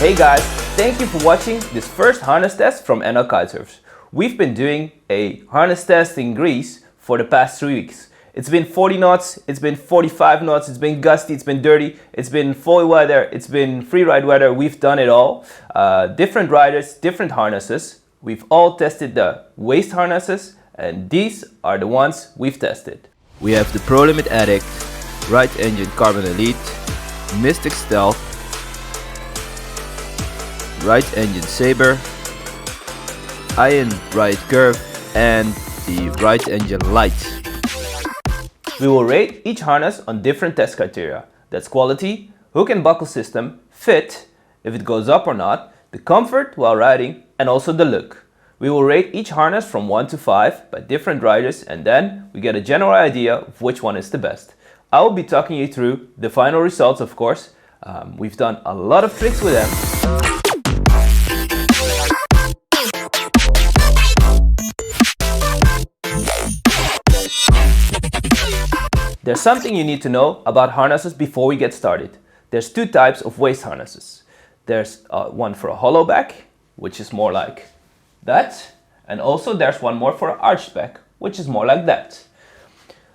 Hey guys, thank you for watching this first harness test from Kitesurfers. We've been doing a harness test in Greece for the past 3 weeks. It's been 40 knots, it's been 45 knots, it's been gusty, it's been dirty, it's been foil weather, it's been free ride weather. We've done it all. Different riders, different harnesses. We've all tested the waist harnesses, and these are the ones we've tested. We have the Prolimit Addict, Riot Engine Carbon Elite, Mystic Stealth, Riot Engine Saber, Iron Riot Curve, and the Riot Engine Lyte. We will rate each harness on different test criteria. That's quality, hook and buckle system, fit, if it goes up or not, the comfort while riding, and also the look. We will rate each harness from 1 to 5 by different riders, and then we get a general idea of which one is the best. I will be talking you through the final results, of course. We've done a lot of tricks with them. There's something you need to know about harnesses before we get started. There's two types of waist harnesses. There's one for a hollow back, which is more like that. And also there's one more for an arched back, which is more like that.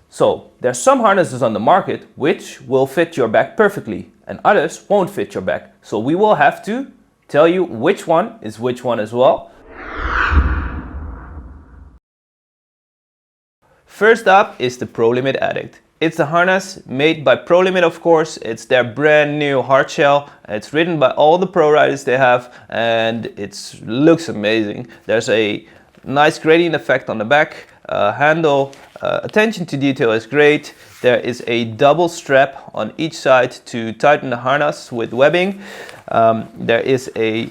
So there's some harnesses on the market which will fit your back perfectly and others won't fit your back. So we will have to tell you which one is which one as well. First up is the Prolimit Addict. It's a harness made by Prolimit, of course. It's their brand new hard shell. It's ridden by all the pro riders they have, and it looks amazing. There's a nice gradient effect on the back handle. Attention to detail is great. There is a double strap on each side to tighten the harness with webbing. There is a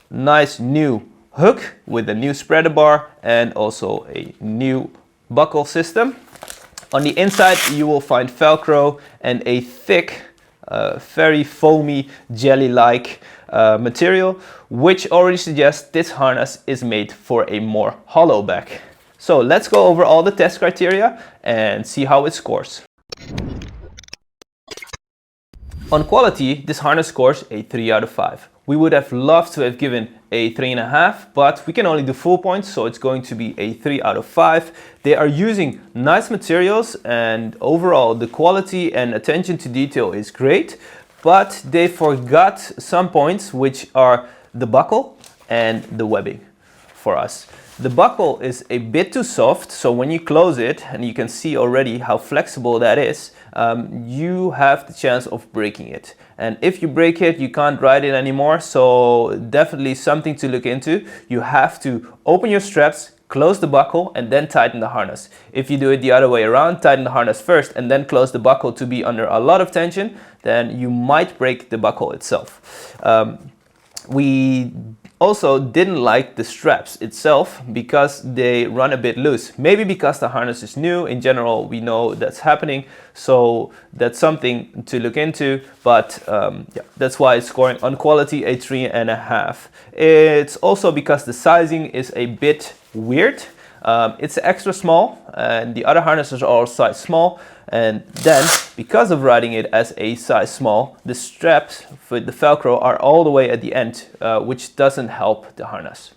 nice new hook with a new spreader bar and also a new buckle system. On the inside you will find Velcro and a thick, very foamy, jelly-like material, which already suggests this harness is made for a more hollow back. So let's go over all the test criteria and see how it scores. On quality, this harness scores a 3 out of 5. We would have loved to have given a 3.5, but we can only do full points, so it's going to be a 3 out of 5. They are using nice materials, and overall the quality and attention to detail is great, but they forgot some points, which are the buckle and the webbing for us. The buckle is a bit too soft, so when you close it, and you can see already how flexible that is, you have the chance of breaking it. And if you break it, you can't ride it anymore, so definitely something to look into. You have to open your straps, close the buckle, and then tighten the harness. If you do it the other way around, tighten the harness first and then close the buckle to be under a lot of tension, then you might break the buckle itself. We also didn't like the straps itself because they run a bit loose. Maybe because the harness is new. In general, we know that's happening, so that's something to look into. But yeah, that's why it's scoring on quality a 3.5. It's also because the sizing is a bit weird. It's extra small, and the other harnesses are all size small. And then, because of riding it as a size small, the straps with the Velcro are all the way at the end, which doesn't help the harness.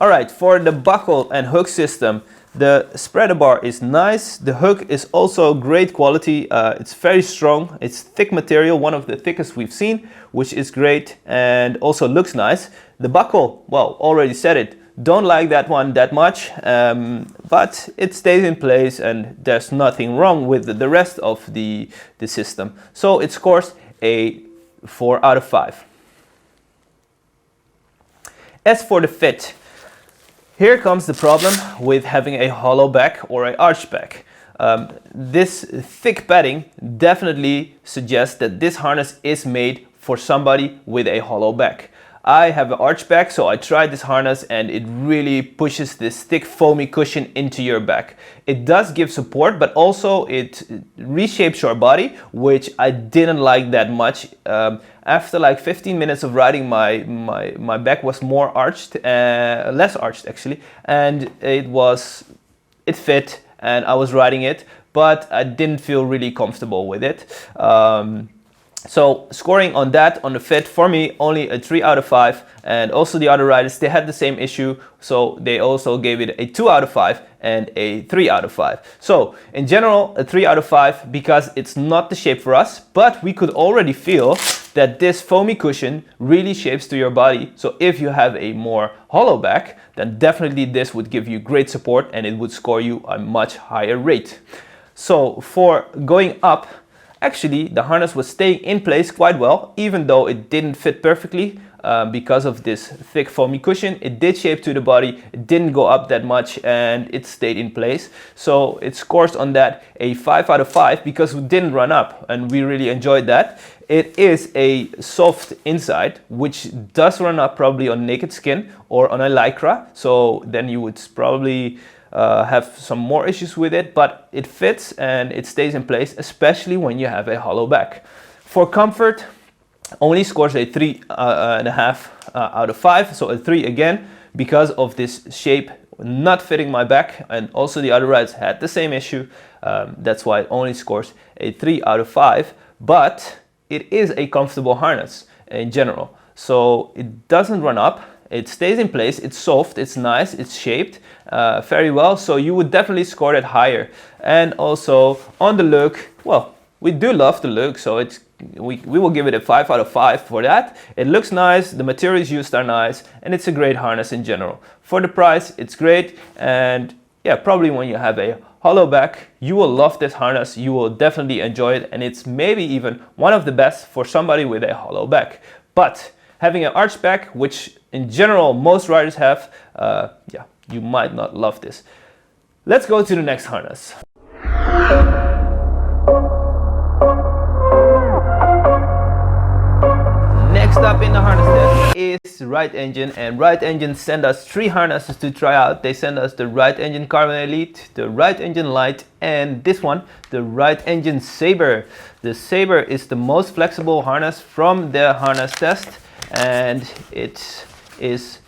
Alright, for the buckle and hook system, the spreader bar is nice. The hook is also great quality. It's very strong. It's thick material, one of the thickest we've seen, which is great and also looks nice. The buckle, well, already said it. Don't like that one that much, but it stays in place and there's nothing wrong with the rest of the system. So it scores a 4 out of 5. As for the fit, here comes the problem with having a hollow back or an arched back. This thick padding definitely suggests that this harness is made for somebody with a hollow back. I have an arch back, so I tried this harness and it really pushes this thick foamy cushion into your back. It does give support, but also it reshapes your body, which I didn't like that much. After like 15 minutes of riding, my back was more arched, less arched actually, and it fit and I was riding it, but I didn't feel really comfortable with it. So scoring on that, on the fit, for me, only a 3 out of 5. And also the other riders, they had the same issue. So they also gave it a 2 out of 5 and a 3 out of 5. So in general, a 3 out of 5 because it's not the shape for us. But we could already feel that this foamy cushion really shapes to your body. So if you have a more hollow back, then definitely this would give you great support and it would score you a much higher rate. So for going up, actually, the harness was staying in place quite well, even though it didn't fit perfectly because of this thick foamy cushion. It did shape to the body, it didn't go up that much, and it stayed in place. So it scores on that a 5 out of 5 because we didn't run up, and we really enjoyed that. It is a soft inside, which does run up probably on naked skin or on a lycra. So then you would probably have some more issues with it, but it fits and it stays in place, especially when you have a hollow back. For comfort, only scores a 3.5 out of 5, so a 3 again, because of this shape not fitting my back, and also the other rides had the same issue. That's why it only scores a 3 out of 5, but it is a comfortable harness in general. So it doesn't run up, it stays in place, it's soft, it's nice, it's shaped very well, so you would definitely score it higher. And also on the look, well, we do love the look, so we will give it a 5 out of 5 for that. It looks nice, the materials used are nice, and it's a great harness in general. For the price, it's great, and yeah, probably when you have a hollow back, you will love this harness, you will definitely enjoy it, and it's maybe even one of the best for somebody with a hollow back. But having an arch back, which in general most riders have, yeah, you might not love this. Let's go to the next harness. Next up in the harness test is Riot Engine, and Riot Engine sent us 3 harnesses to try out. They sent us the Riot Engine Carbon Elite, the Riot Engine Lyte, and this one, the Riot Engine Saber. The Saber is the most flexible harness from the Harnesstest, and it is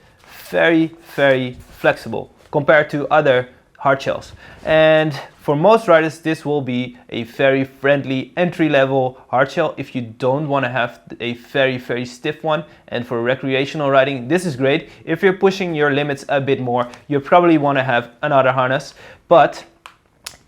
very, very flexible compared to other hard shells. And for most riders, this will be a very friendly entry-level hard shell if you don't want to have a very, very stiff one. And for recreational riding, this is great. If you're pushing your limits a bit more, you probably want to have another harness, but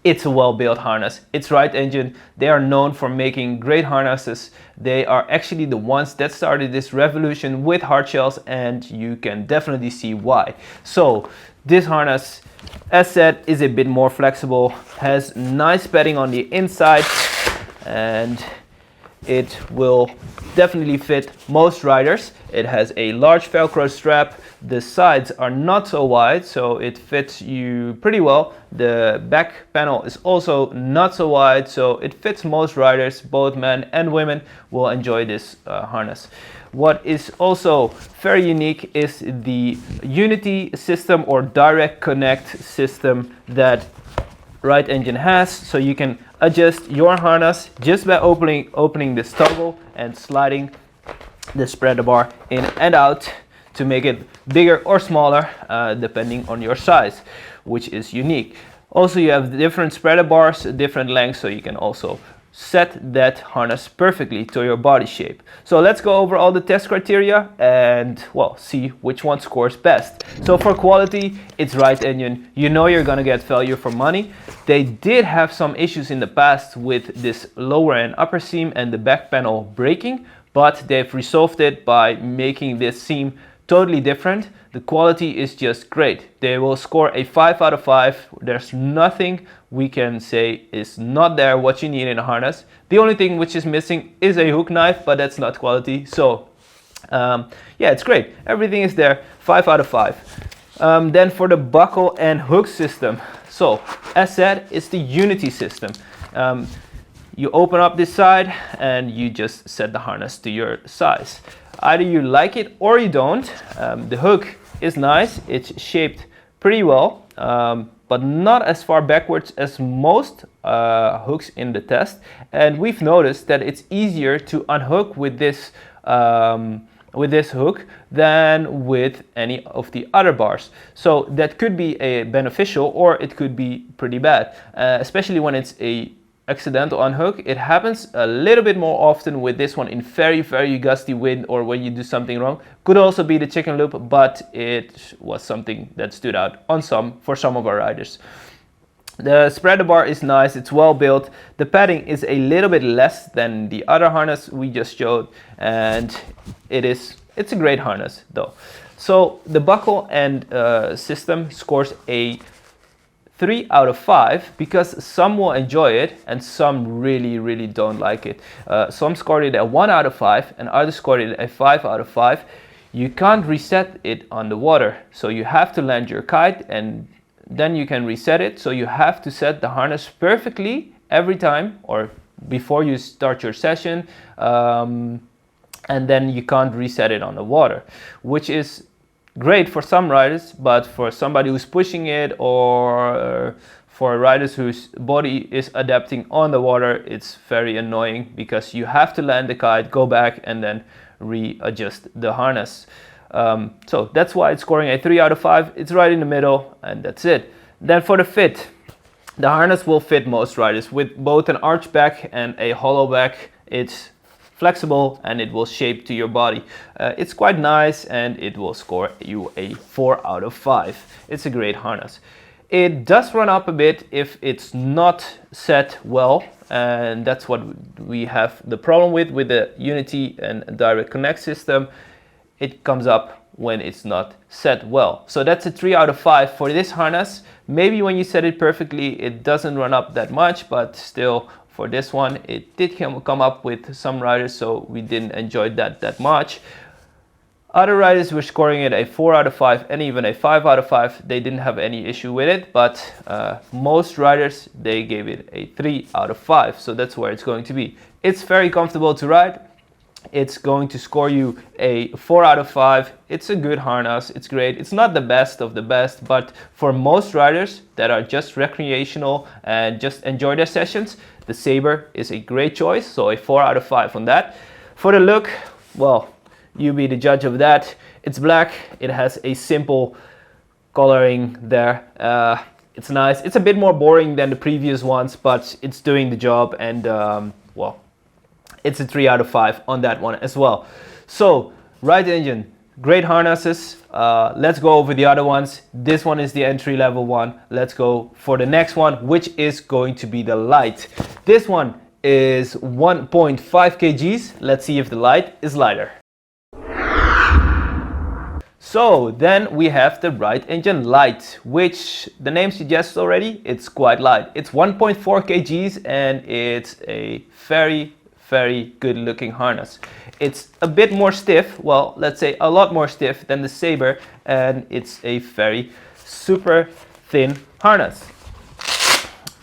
it's a well-built harness. It's Riot Engine. They are known for making great harnesses. They are actually the ones that started this revolution with hard shells, and you can definitely see why. So this harness, as said, is a bit more flexible, has nice padding on the inside, and it will definitely fit most riders. It has a large Velcro strap. The sides are not so wide, so it fits you pretty well. The back panel is also not so wide, so it fits most riders. Both men and women will enjoy this harness. What is also very unique is the Unity system or direct connect system that Riot Engine has, so you can adjust your harness just by opening this toggle and sliding the spreader bar in and out to make it bigger or smaller depending on your size, which is unique. Also, you have different spreader bars, different lengths, so you can also set that harness perfectly to your body shape. So let's go over all the test criteria and, well, see which one scores best. So for quality, it's Riot Engine. You know you're gonna get value for money. They did have some issues in the past with this lower and upper seam and the back panel breaking, but they've resolved it by making this seam totally different. The quality is just great. They will score a 5 out of 5. There's nothing we can say is not there what you need in a harness. The only thing which is missing is a hook knife, but that's not quality. So yeah, it's great. Everything is there. 5 out of 5. Then for the buckle and hook system. So as said, it's the Unity system. You open up this side and you just set the harness to your size. Either you like it or you don't. The hook is nice. It's shaped pretty well, but not as far backwards as most hooks in the test. And we've noticed that it's easier to unhook with this hook than with any of the other bars. So that could be beneficial, or it could be pretty bad, especially when it's a accidental unhook. It happens a little bit more often with this one in very, very gusty wind or when you do something wrong. Could also be the chicken loop, but it was something that stood out on for some of our riders. The spreader bar is nice, it's well built. The padding is a little bit less than the other harness we just showed, and it's a great harness though. So the buckle and system scores a 3 out of 5 because some will enjoy it and some really don't like it. Some scored it at 1 out of 5 and others scored it at 5 out of 5. You can't reset it on the water, so you have to land your kite and then you can reset it. So you have to set the harness perfectly every time or before you start your session, and then you can't reset it on the water, which is great for some riders, but for somebody who's pushing it or for riders whose body is adapting on the water, it's very annoying because you have to land the kite, go back and then readjust the harness. So that's why it's scoring a 3 out of 5. It's right in the middle and that's it. Then for the fit, the harness will fit most riders with both an arch back and a hollow back. It's flexible and it will shape to your body. It's quite nice and it will score you a 4 out of 5. It's a great harness. It does run up a bit if it's not set well, and that's what we have the problem with the Unity and Direct Connect system. It comes up when it's not set well. So that's a 3 out of 5 for this harness. Maybe when you set it perfectly, it doesn't run up that much, but still for this one, it did come up with some riders, so we didn't enjoy that much. Other riders were scoring it a 4 out of 5 and even a 5 out of 5. They didn't have any issue with it, but most riders, they gave it a 3 out of 5. So that's where it's going to be. It's very comfortable to ride. It's going to score you a 4 out of 5. It's a good harness. It's great. It's not the best of the best, but for most riders that are just recreational and just enjoy their sessions, the Saber is a great choice. So a 4 out of 5 on that. For the look, well, you be the judge of that. It's black. It has a simple coloring there. It's nice. It's a bit more boring than the previous ones, but it's doing the job, and well, it's a 3 out of 5 on that one as well. So Riot Engine, great harnesses. Let's go over the other ones. This one is the entry level one. Let's go for the next one, which is going to be the Lyte. This one is 1.5 kgs. Let's see if the Lyte is lighter. So then we have the Riot Engine Lyte, which the name suggests already, it's quite light. It's 1.4 kgs and it's a very good looking harness. It's a bit more stiff, well, let's say a lot more stiff than the Saber, and it's a very super thin harness.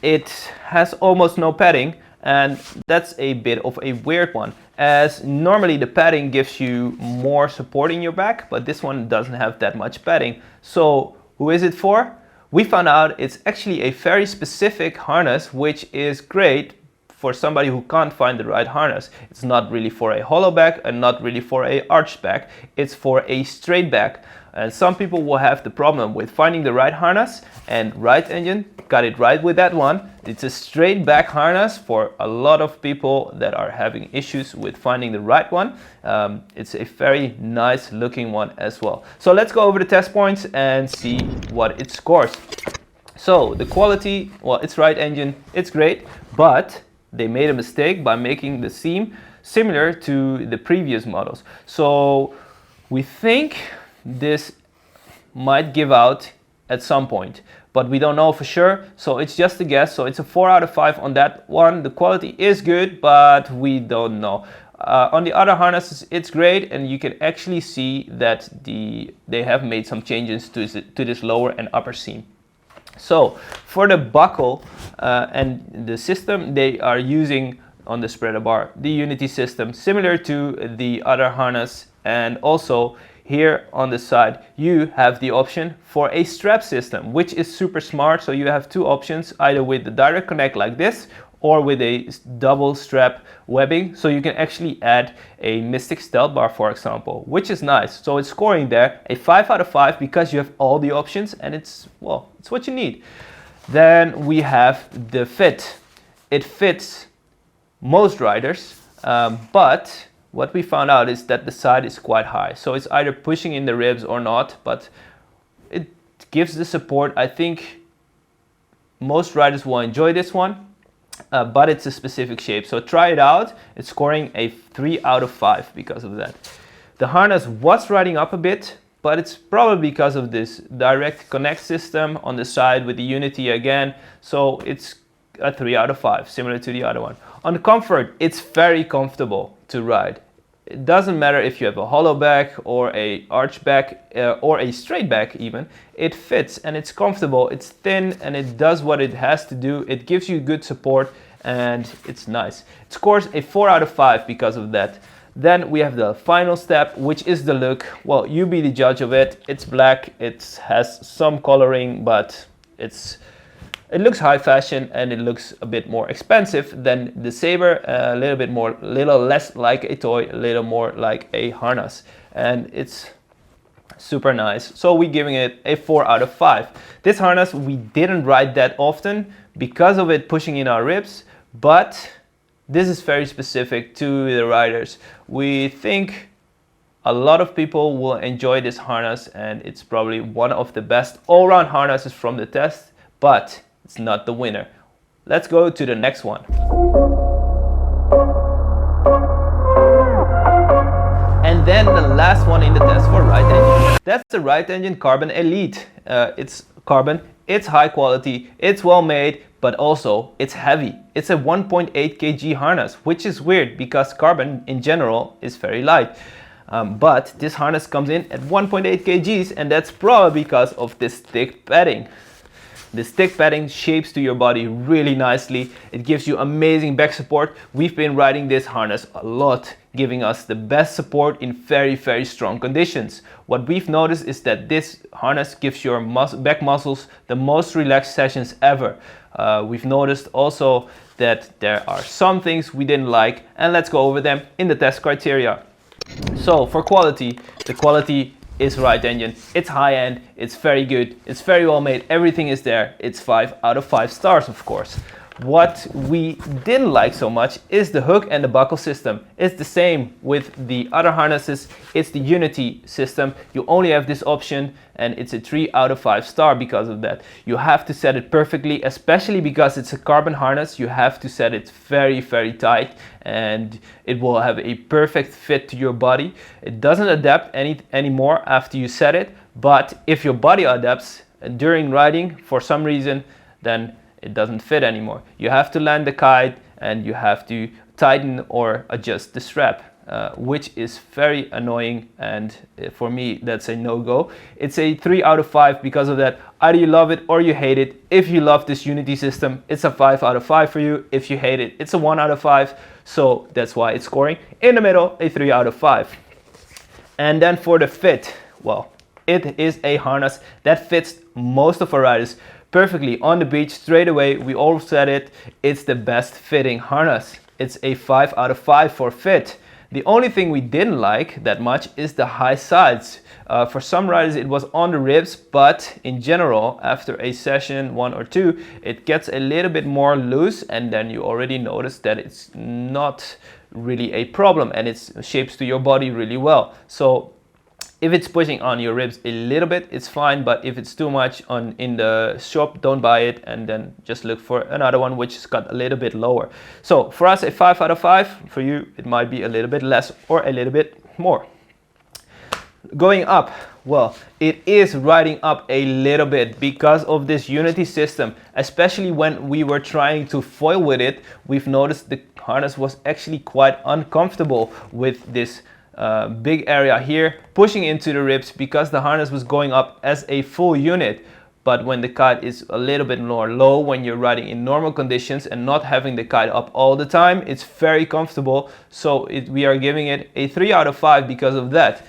It has almost no padding, and that's a bit of a weird one, as normally the padding gives you more support in your back, but this one doesn't have that much padding. So who is it for? We found out it's actually a very specific harness, which is great for somebody who can't find the right harness. It's not really for a hollow back and not really for a arched back. It's for a straight back. And some people will have the problem with finding the right harness, and Riot Engine got it right with that one. It's a straight back harness for a lot of people that are having issues with finding the right one. It's a very nice looking one as well. So let's go over the test points and see what it scores. So the quality, well, it's Riot Engine, it's great, but they made a mistake by making the seam similar to the previous models. So we think this might give out at some point, but we don't know for sure, so it's just a guess. So it's a 4 out of 5 on that one. The quality is good, but we don't know. On the other harnesses, it's great, and you can actually see that they have made some changes to this lower and upper seam. So for the buckle and the system, they are using on the spreader bar the Unity system, similar to the other harness, and also here on the side you have the option for a strap system, which is super smart. So you have two options, either with the direct connect like this or with a double strap webbing. So you can actually add a Mystic Stealth bar, for example, which is nice. So it's scoring there a 5 out of 5 because you have all the options, and it's, well, it's what you need. Then we have the fit. it fits most riders, but what we found out is that the side is quite high. So it's either pushing in the ribs or not, but it gives the support. I think most riders will enjoy this one, but it's a specific shape. So try it out. It's scoring a 3 out of 5 because of that. The harness was riding up a bit, but it's probably because of this direct connect system on the side with the Unity again. So it's a 3 out of 5, similar to the other one. On comfort, it's very comfortable to ride. It doesn't matter if you have a hollow back or a arch back or a straight back even. It fits and it's comfortable, it's thin, and it does what it has to do. It gives you good support and it's nice. It scores a 4 out of 5 because of that. Then we have the final step, which is the look. Well, you be the judge of it. It's black, it has some coloring, but it looks high fashion and it looks a bit more expensive than the Saber, a little less like a toy, a little more like a harness, and it's super nice. So we're giving it a 4 out of 5. This harness we didn't ride that often because of it pushing in our ribs, but this is very specific to the riders. We think a lot of people will enjoy this harness, and it's probably one of the best all-round harnesses from the test, but it's not the winner. Let's go to the next one. And then the last one in the test for Riot Engine. That's the Riot Engine Carbon Elite. It's carbon, it's high quality, it's well made, but also it's heavy. It's a 1.8 kg harness, which is weird because carbon in general is very light. But this harness comes in at 1.8 kgs, and that's probably because of this thick padding. The stick padding shapes to your body really nicely. It gives you amazing back support. We've been riding this harness a lot, giving us the best support in very, very strong conditions. What we've noticed is that this harness gives your back muscles the most relaxed sessions ever. We've noticed also that there are some things we didn't like, and let's go over them in the test criteria. So for quality, the quality is Riot Engine. It's high end, it's very good, it's very well made, everything is there. It's 5 out of 5 stars, of course. What we didn't like so much is the hook and the buckle system. It's the same with the other harnesses. It's the Unity system. You only have this option, and it's a 3 out of 5 star because of that. You have to set it perfectly, especially because it's a carbon harness. You have to set it very, very tight, and it will have a perfect fit to your body. It doesn't adapt anymore after you set it, but if your body adapts during riding for some reason, then it doesn't fit anymore. You have to land the kite and you have to tighten or adjust the strap, which is very annoying, and for me that's a no-go. It's a 3 out of 5 because of that. Either you love it or you hate it. If you love this Unity system, it's a 5 out of 5 for you. If you hate it, it's a 1 out of 5. So that's why it's scoring in the middle, a 3 out of 5. And then for the fit, well, it is a harness that fits most of our riders perfectly on the beach straight away. We all said it, it's the best fitting harness. It's a 5 out of 5 for fit. The only thing we didn't like that much is the high sides. For some riders it was on the ribs, but in general after a session 1 or 2 it gets a little bit more loose, and then you already notice that it's not really a problem and it shapes to your body really well. So if it's pushing on your ribs a little bit, it's fine, but if it's too much in the shop, don't buy it, and then just look for another one which is got a little bit lower. So for us, a 5 out of 5. For you, it might be a little bit less or a little bit more. Going up, well, it is riding up a little bit because of this Unity system. Especially when we were trying to foil with it, we've noticed the harness was actually quite uncomfortable with this big area here pushing into the ribs because the harness was going up as a full unit. But when the kite is a little bit more low, when you're riding in normal conditions and not having the kite up all the time, it's very comfortable. So we are giving it a 3 out of 5 because of that.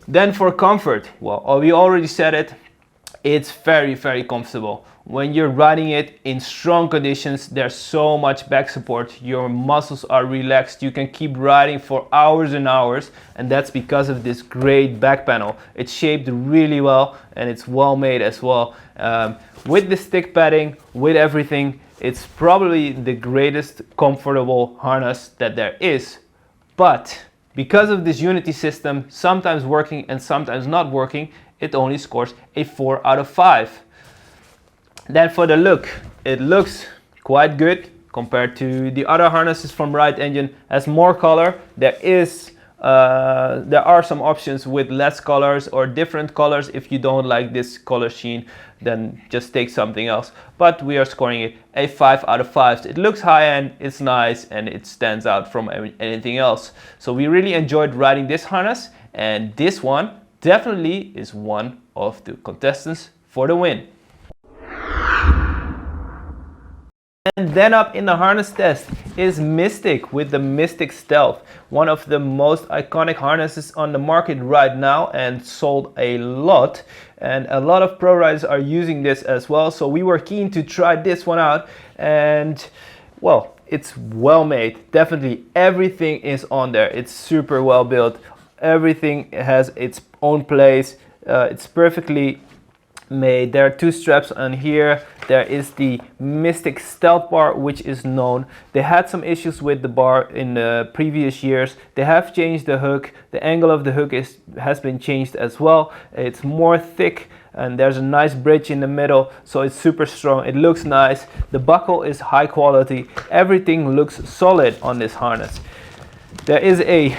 Then for comfort, well, we already said it, it's very, very comfortable. When you're riding it in strong conditions, there's so much back support. Your muscles are relaxed. You can keep riding for hours and hours, and that's because of this great back panel. It's shaped really well and it's well made as well. With the stick padding, with everything, It's probably the greatest comfortable harness that there is. But because of this unity system, sometimes working and sometimes not working, it only scores a 4 out of 5. Then for the look, it looks quite good compared to the other harnesses from Riot Engine. Has more color. There are some options with less colors or different colors. If you don't like this color scheme, then just take something else. But we are scoring it a 5 out of 5. It looks high-end, it's nice, and it stands out from anything else. So we really enjoyed riding this harness, and this one definitely is one of the contestants for the win. And then up in the harness test is Mystic with the Mystic Stealth, one of the most iconic harnesses on the market right now and sold a lot. And a lot of pro riders are using this as well. So we were keen to try this one out, and well, it's well made. Definitely everything is on there. It's super well built. Everything has its own place. It's perfectly made. There are two straps on here. There is the Mystic Stealth bar, which is known. They had some issues with the bar in the previous years. They have changed the hook. The angle of the hook has been changed as well. It's more thick, and there's a nice bridge in the middle, so it's super strong. It looks nice. The buckle is high quality. Everything looks solid on this harness. There is a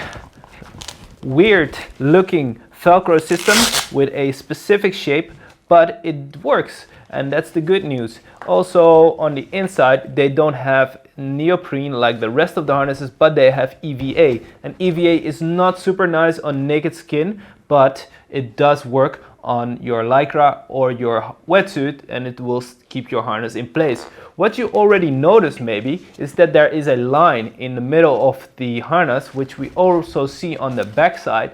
weird looking Velcro system with a specific shape, but it works, and that's the good news. Also on the inside, they don't have neoprene like the rest of the harnesses, but they have EVA. And EVA is not super nice on naked skin, but it does work on your lycra or your wetsuit, and it will keep your harness in place. What you already noticed maybe is that there is a line in the middle of the harness, which we also see on the back side,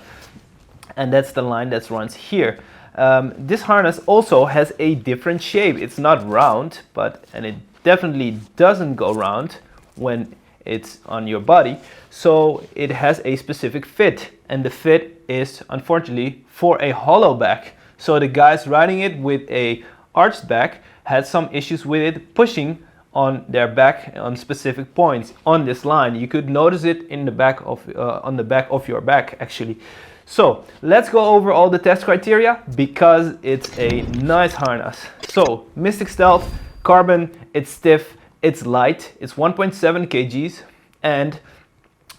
and that's the line that runs here. This harness also has a different shape. It's not round, and it definitely doesn't go round when it's on your body. So it has a specific fit, and the fit is unfortunately for a hollow back. So the guys riding it with a arched back had some issues with it pushing on their back on specific points on this line. You could notice it in the back of on the back of your back actually. So let's go over all the test criteria because it's a nice harness. So Mystic Stealth, carbon, it's stiff, it's light, it's 1.7 kgs, and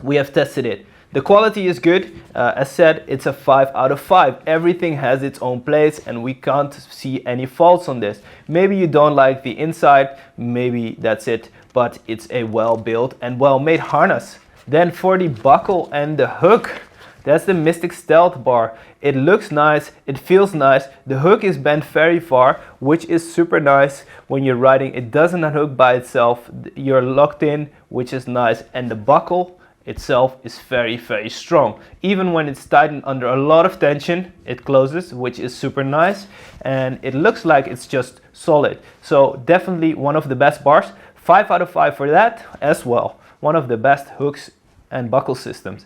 we have tested it. The quality is good. As said, it's a 5 out of 5. Everything has its own place, and we can't see any faults on this. Maybe you don't like the inside, maybe that's it, but it's a well-built and well-made harness. Then for the buckle and the hook, that's the Mystic Stealth bar. It looks nice, it feels nice. The hook is bent very far, which is super nice when you're riding. It doesn't unhook by itself. You're locked in, which is nice. And the buckle itself is very, very strong. Even when it's tightened under a lot of tension, it closes, which is super nice. And it looks like it's just solid. So definitely one of the best bars. 5 out of 5 for that as well. One of the best hooks and buckle systems.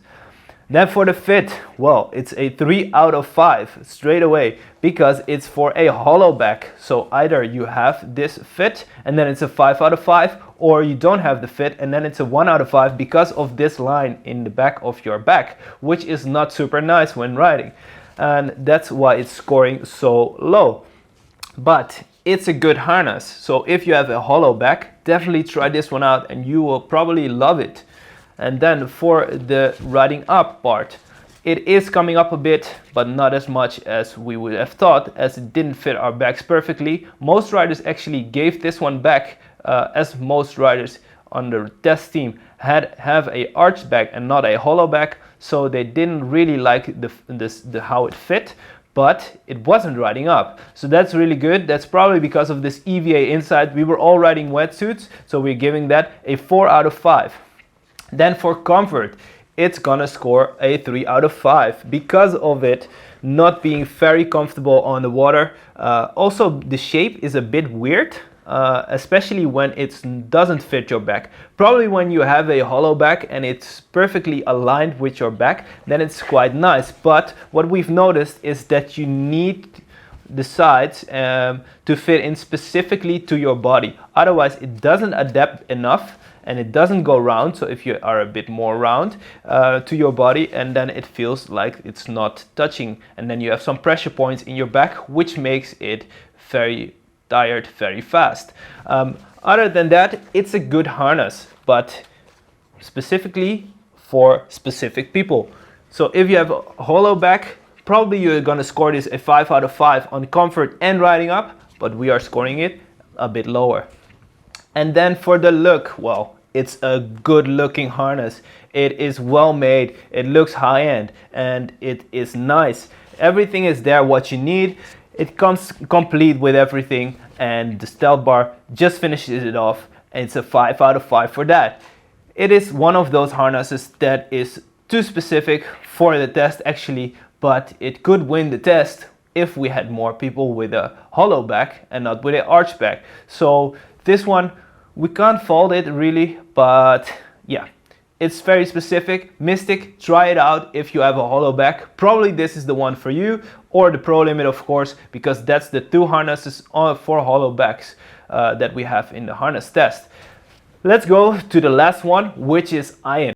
Then for the fit, well, it's a 3 out of 5 straight away because it's for a hollow back. So either you have this fit and then it's a 5 out of 5, or you don't have the fit and then it's a 1 out of 5 because of this line in the back of your back, which is not super nice when riding. And that's why it's scoring so low. But it's a good harness. So if you have a hollow back, definitely try this one out and you will probably love it. And then for the riding up part, it is coming up a bit, but not as much as we would have thought, as it didn't fit our backs perfectly. Most riders actually gave this one back, as most riders on the test team have a arched back and not a hollow back, so they didn't really like how it fit, but it wasn't riding up. So that's really good. That's probably because of this EVA inside. We were all riding wetsuits, so we're giving that a 4 out of 5. Then for comfort, it's gonna score a 3 out of 5 because of it not being very comfortable on the water. Also, the shape is a bit weird, especially when it doesn't fit your back. Probably when you have a hollow back and it's perfectly aligned with your back, then it's quite nice. But what we've noticed is that you need the sides to fit in specifically to your body. Otherwise it doesn't adapt enough and it doesn't go round. So if you are a bit more round to your body, and then it feels like it's not touching, and then you have some pressure points in your back, which makes it very tired very fast. Other than that, it's a good harness, but specifically for specific people. So if you have a hollow back, probably you're gonna score this a 5 out of 5 on comfort and riding up, but we are scoring it a bit lower. And then for the look, well, it's a good looking harness. It is well made, it looks high-end, and it is nice. Everything is there what you need. It comes complete with everything, and the stealth bar just finishes it off, and it's a 5 out of 5 for that. It is one of those harnesses that is too specific for the test actually, but it could win the test if we had more people with a hollow back and not with an arch back. So this one, we can't fault it really, but yeah, it's very specific. Mystic, try it out if you have a hollow back. Probably this is the one for you, or the Prolimit of course, because that's the two harnesses for hollow backs that we have in the harness test. Let's go to the last one, which is iron.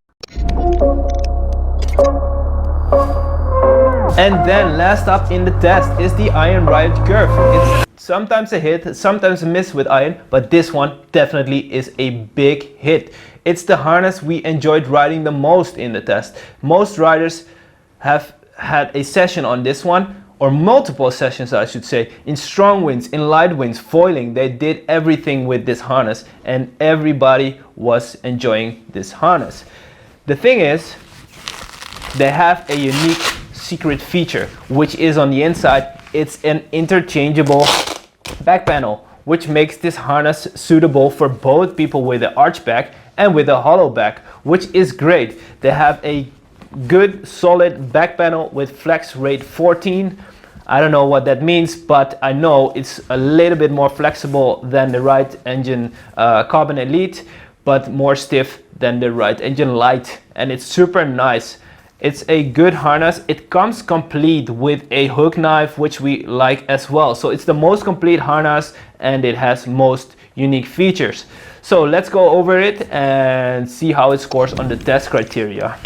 And then last up in the test is the iron Riot Curve. It's sometimes a hit, sometimes a miss with iron, but this one definitely is a big hit. It's the harness we enjoyed riding the most in the test. Most riders have had a session on this one, or multiple sessions I should say, in strong winds, in light winds, foiling. They did everything with this harness and everybody was enjoying this harness. The thing is, they have a unique secret feature, which is on the inside. It's an interchangeable back panel, which makes this harness suitable for both people with an arch back and with a hollow back, which is great. They have a good solid back panel with flex rate 14. I don't know what that means, but I know it's a little bit more flexible than the Riot engine Carbon Elite, but more stiff than the Riot engine Lyte, and it's super nice. It's a good harness. It comes complete with a hook knife, which we like as well. So it's the most complete harness and it has most unique features. So let's go over it and see how it scores on the test criteria.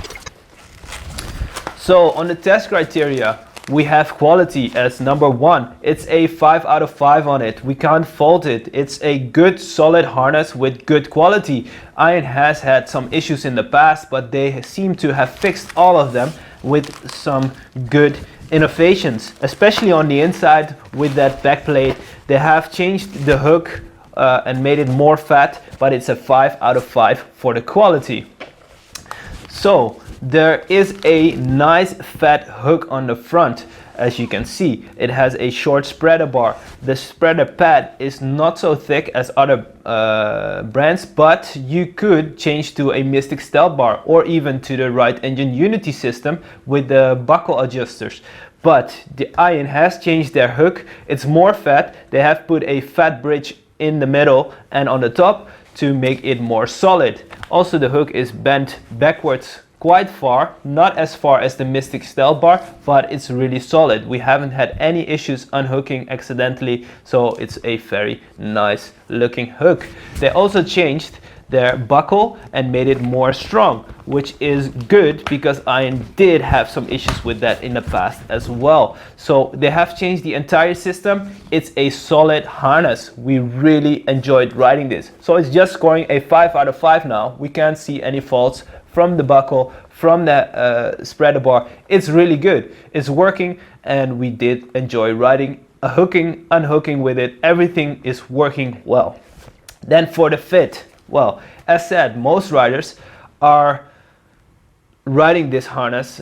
So on the test criteria, we have quality as number 1. It's a 5 out of 5 on it. We can't fault it. It's a good solid harness with good quality. Iron has had some issues in the past, but they seem to have fixed all of them with some good innovations, especially on the inside with that back plate. They have changed the hook and made it more fat, but it's a 5 out of 5 for the quality. So there is a nice fat hook on the front. As you can see, it has a short spreader bar. The spreader pad is not so thick as other brands, but you could change to a Mystic Stealth bar or even to the Riot engine Unity system with the buckle adjusters. But the Iron has changed their hook. It's more fat. They have put a fat bridge in the middle and on the top to make it more solid. Also, the hook is bent backwards quite far, not as far as the Mystic Stealth bar, but it's really solid. We haven't had any issues unhooking accidentally, so it's a very nice looking hook. They also changed their buckle and made it more strong, which is good because Iron did have some issues with that in the past as well. So they have changed the entire system. It's a solid harness. We really enjoyed riding this. So it's just scoring a 5 out of 5 now. We can't see any faults from the buckle, from the spreader bar. It's really good. It's working and we did enjoy riding, hooking, unhooking with it. Everything is working well. Then for the fit, well, as said, most riders are riding this harness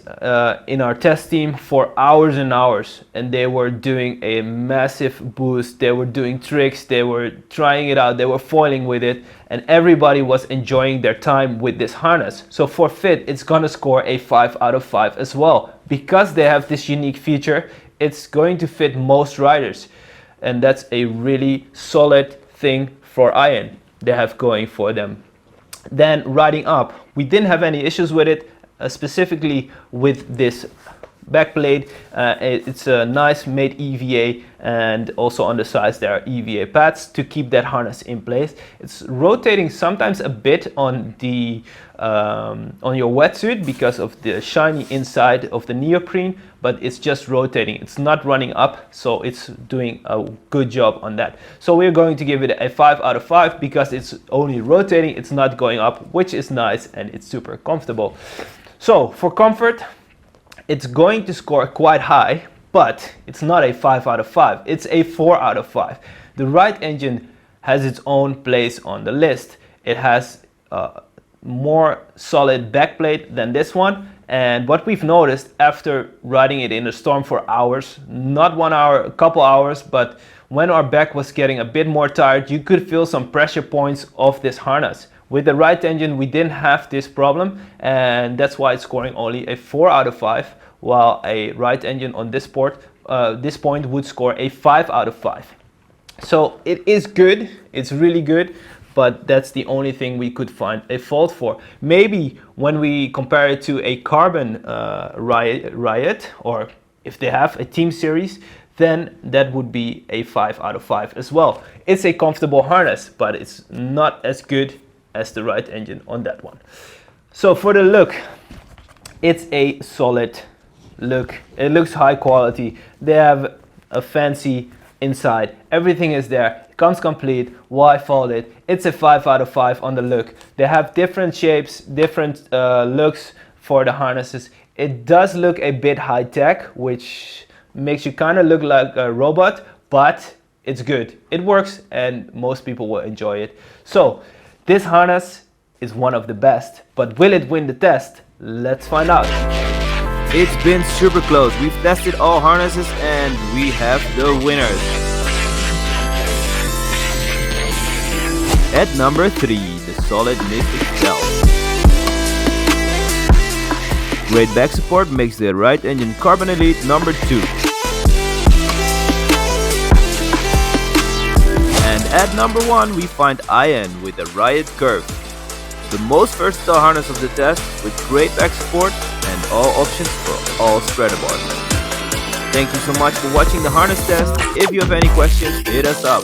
in our test team for hours and hours, and they were doing a massive boost. They were doing tricks, they were trying it out, they were foiling with it, and everybody was enjoying their time with this harness. So for fit, it's gonna score a 5 out of 5 as well. Because they have this unique feature, it's going to fit most riders, and that's a really solid thing for Iron they have going for them. Then riding up, we didn't have any issues with it, specifically with this back plate. It's a nice made EVA, and also on the sides there are EVA pads to keep that harness in place. It's rotating sometimes a bit on the on your wetsuit because of the shiny inside of the neoprene, but it's just rotating. It's not running up, so it's doing a good job on that. So we're going to give it a 5 out of 5 because it's only rotating, it's not going up, which is nice and it's super comfortable. So for comfort, it's going to score quite high, but it's not a 5 out of 5. It's a 4 out of 5. The Riot engine has its own place on the list. It has more solid backplate than this one, and what we've noticed after riding it in a storm for hours, not 1 hour, a couple hours, but when our back was getting a bit more tired, you could feel some pressure points of this harness. With the Riot engine we didn't have this problem, and that's why it's scoring only a 4 out of 5, while a Riot engine on this point would score a 5 out of 5. So it is good, it's really good, but that's the only thing we could find a fault for. Maybe when we compare it to a carbon Riot, or if they have a team series, then that would be a 5 out of 5 as well. It's a comfortable harness, but it's not as good as the Riot engine on that one. So for the look, it's a solid look. It looks high quality. They have a fancy inside. Everything is there. It comes complete. Why fault it? It's a 5 out of 5 on the look. They have different shapes, different looks for the harnesses. It does look a bit high tech, which makes you kind of look like a robot, but it's good. It works and most people will enjoy it. So this harness is one of the best, but will it win the test? Let's find out. It's been super close. We've tested all harnesses and we have the winners. At number 3, the solid Mystic Stealth. Great back support makes the Riot engine Carbon Elite number 2. And at number 1 we find Ian with the Riot Curve. The most versatile harness of the test, with great back support and all options for all spreader bars. Thank you so much for watching the harness test. If you have any questions, hit us up.